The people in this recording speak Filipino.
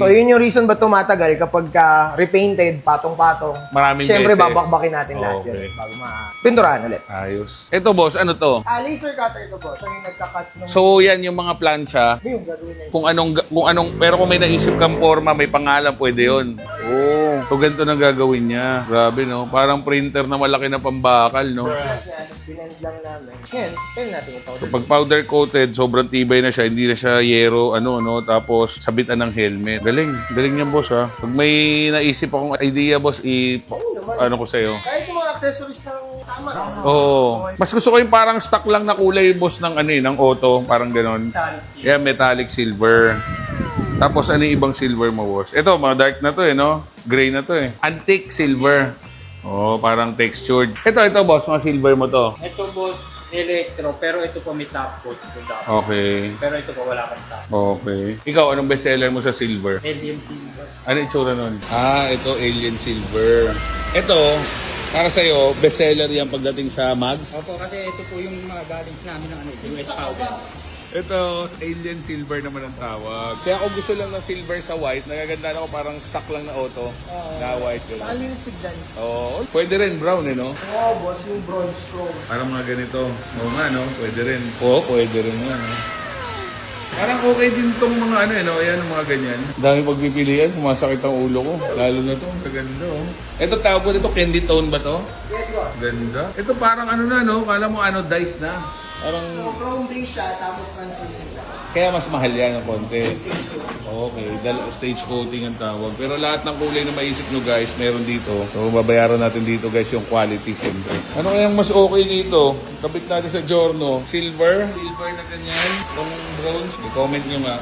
So, yun yung reason ba tumatagal kapag ka repainted, patong-patong. Maraming Siyempre, beses. babakbakin natin lahat Okay. yun bago mapinturahan ulit. Ayos. Ito boss, ano to? Laser cutter to po. So, yung nagka-cut nung... So yan yung mga plancha. yung gagawin na yun. Kung anong, pero kung may naisip kang forma, may pangalan, pwede yun. Oo. So ganito na gagawin niya. Grabe no? Parang printer na malaki na pambakal no? Binend lang namin. Ngayon, tell natin yung powder. Pag powder coated, sobrang tibay na siya, hindi na siya yero, tapos sabitan ng helmet. Galing niya boss ha. Pag may naisip akong idea boss, ano ko sa'yo. Kahit yung mga accessories ng tama. Oo. Mas gusto ko yung parang stock lang na kulay boss ng ng auto, parang ganon. Yeah, metallic silver. Tapos ano yung ibang silver mo boss? Ito, mga dark na to no? Gray na to Antique silver. Oh, parang textured. Ito boss, mga silver mo to. Ito boss, electro, pero ito po may top coat. Okay. Pero ito po wala kang top. Okay. Ikaw, anong bestseller mo sa silver? Medium silver. Ano yung itsura nun? Ito, alien silver. Ito, para sa'yo, bestseller yan pagdating sa mags. Opo, kasi ito po yung mga galing namin ng US powder. Ito, alien silver naman ang tawag. Kaya kung gusto lang ng silver sa white, nagaganda ako parang stock lang na auto. Na white. Ano yung tignan? Oo, pwede rin brown no? Oo, boss, yung bronze chrome. Parang mga ganito. Oo nga no, pwede rin. Oo, pwede rin nga no. Parang okay din tong mga ayan, mga ganyan. Dami pagpipilian, sumasakit ang ulo ko. Lalo na to, maganda Ito tawag ko dito, candy tone ba to? Yes, boss. Ganda. Ito parang kala mo dice na. Parang, So, chrome base siya, tapos translucent lang. kaya mas mahal yan ng konti. Okay, stage coating ang tawag. Pero lahat ng kulay na maisip nyo guys, meron dito. So, babayaran natin dito guys yung quality siyempre. Ano kayang mas okay dito? Kabit natin sa Giorno. Silver na ganyan. Itong bronze. I-comment nyo nga.